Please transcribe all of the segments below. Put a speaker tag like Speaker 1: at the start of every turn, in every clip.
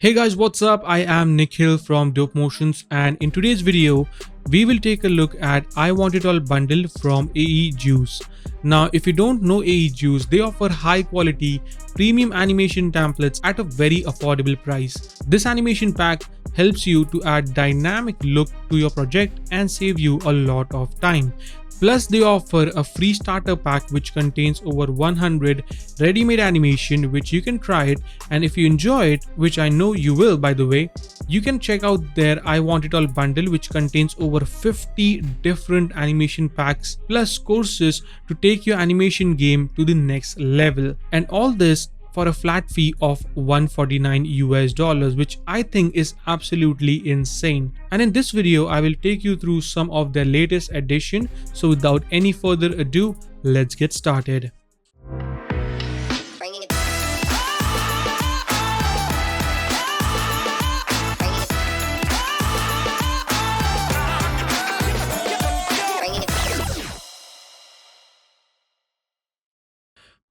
Speaker 1: Hey guys, what's up? I am Nikhil from Dope Motions, and in today's video, we will take a look at I Want It All bundle from Aejuice. Now, if you don't know Aejuice, they offer high quality premium animation templates at a very affordable price. This animation pack helps you to add dynamic look to your project and save you a lot of time. Plus, they offer a free starter pack which contains over 100 ready-made animation which you can try it, and if you enjoy it, which I know you will by the way, you can check out their I Want It All bundle which contains over 50 different animation packs plus courses to take your animation game to the next level, and all this for a flat fee of $149, which I think is absolutely insane. And in this video, I will take you through some of their latest addition. So without any further ado, let's get started.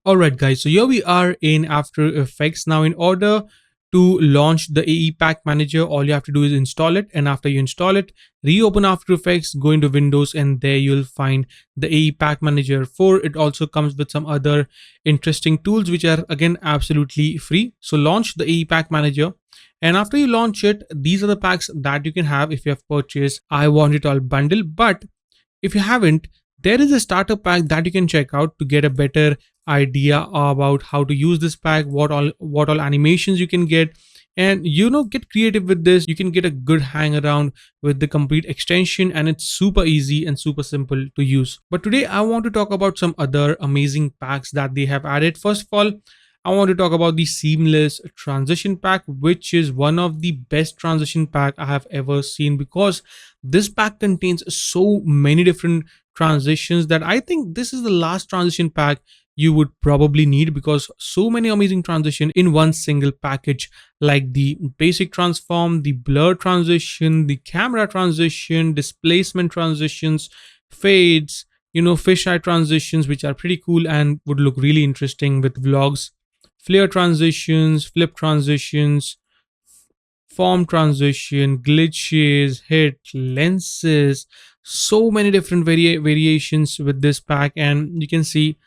Speaker 1: Alright guys, so here we are in After Effects. Now in order to launch the AE Pack Manager, all you have to do is install it, and after you install it, reopen After Effects, go into Windows, and there you'll find the AE Pack Manager 4. It also comes with some other interesting tools which are again absolutely free. So launch the AE Pack Manager, and after you launch it, these are the packs that you can have if you have purchased I Want It All bundle. But if you haven't, there is a starter pack that you can check out to get a better idea about how to use this pack, what all animations you can get, and get creative with this. You can get a good hang around with the complete extension, and it's super easy and super simple to use. But today I want to talk about some other amazing packs that they have added. First of all, I want to talk about the seamless transition pack, which is one of the best transition pack I have ever seen, because this pack contains so many different transitions that I think this is the last transition pack you would probably need, because so many amazing transition in one single package, like the basic transform, the blur transition, the camera transition, displacement transitions, fades, fisheye transitions, which are pretty cool and would look really interesting with vlogs, flare transitions, flip transitions, form transition, glitches, hit, lenses, so many different variations with this pack. And you can see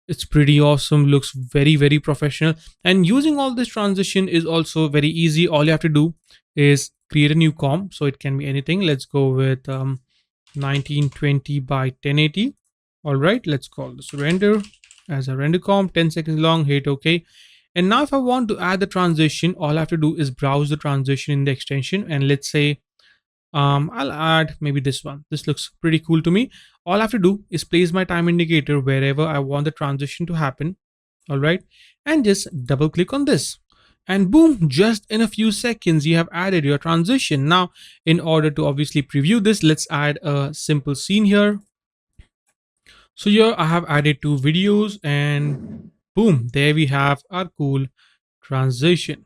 Speaker 1: it's pretty awesome, looks very professional, and using all this transition is also very easy. All you have to do is create a new comp, so it can be anything. Let's go with 1920 by 1080. All right, let's call this render as a render comp, 10 seconds long, hit OK. And now if I want to add the transition, all I have to do is browse the transition in the extension, and let's say I'll add maybe this one. This looks pretty cool to me. All I have to do is place my time indicator wherever I want the transition to happen. All right, and just double click on this, and boom, just in a few seconds you have added your transition. Now in order to obviously preview this, let's add a simple scene here. So here I have added 2 videos, and boom, there we have our cool transition.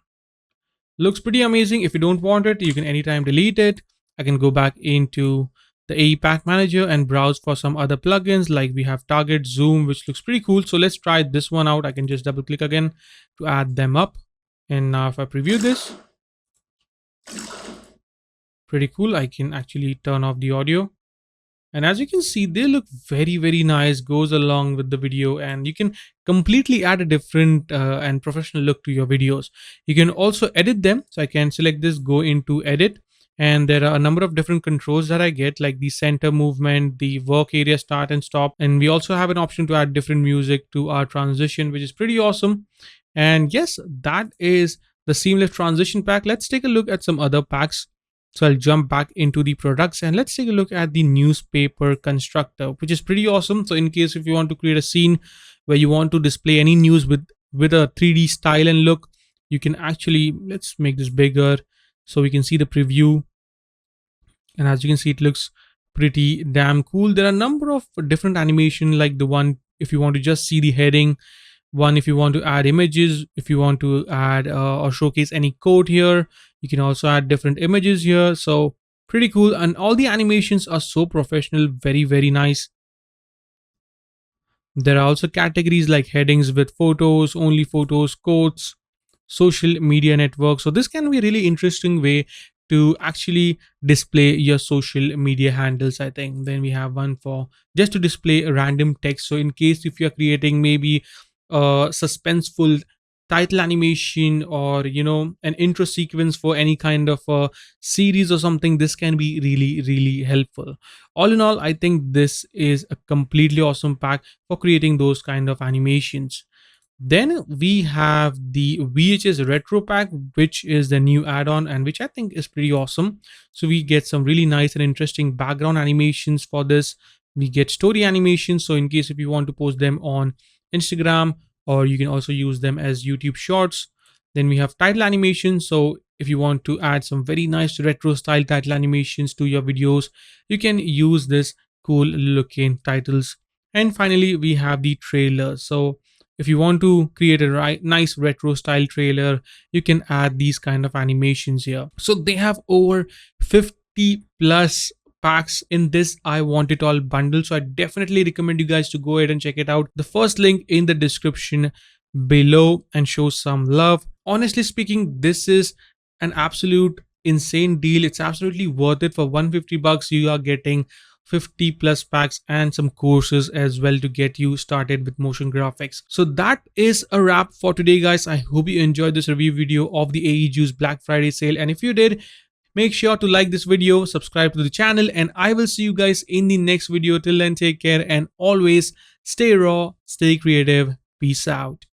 Speaker 1: Looks pretty amazing. If you don't want it, you can anytime delete it. I can go back into the AE Pack Manager and browse for some other plugins, like we have Target, Zoom, which looks pretty cool. So let's try this one out. I can just double click again to add them up. And now if I preview this, pretty cool. I can actually turn off the audio. And as you can see, they look very nice, goes along with the video, and you can completely add a different and professional look to your videos. You can also edit them. So I can select this, go into edit, and there are a number of different controls that I get, like the center movement, the work area start and stop, and we also have an option to add different music to our transition, which is pretty awesome. And yes, that is the seamless transition pack. Let's take a look at some other packs. So I'll jump back into the products, and let's take a look at the newspaper constructor, which is pretty awesome. So in case if you want to create a scene where you want to display any news with a 3D style and look, you can actually, let's make this bigger so we can see the preview. And as you can see, it looks pretty damn cool. There are a number of different animation, like the one if you want to just see the heading, one if you want to add images, if you want to add or showcase any code here. You can also add different images here. So pretty cool, and all the animations are so professional, very nice. There are also categories like headings with photos, only photos, quotes. social media network. So this can be a really interesting way to actually display your social media handles, I think. Then we have one for just to display a random text. So in case if you're creating maybe a suspenseful title animation, or an intro sequence for any kind of a series or something, this can be really really helpful. All in all, I think this is a completely awesome pack for creating those kind of animations. Then we have the VHS Retro pack, which is the new add-on and which I think is pretty awesome. So we get some really nice and interesting background animations for this. We get story animations. So in case if you want to post them on Instagram, or you can also use them as YouTube shorts. Then we have title animations. So if you want to add some very nice retro style title animations to your videos, you can use this cool looking titles. And finally, we have the trailer. So if you want to create a nice retro style trailer, you can add these kind of animations here. So they have over 50 plus packs in this I Want It All bundle. So I definitely recommend you guys to go ahead and check it out. The first link in the description below, and show some love. Honestly speaking, this is an absolute insane deal. It's absolutely worth it. For 150 bucks, you are getting 50 plus packs and some courses as well to get you started with motion graphics. So that is a wrap for today, guys. I hope you enjoyed this review video of the Aejuice Black Friday sale, and if you did, make sure to like this video, subscribe to the channel, and I will see you guys in the next video. Till then, take care and always stay raw, stay creative. Peace out.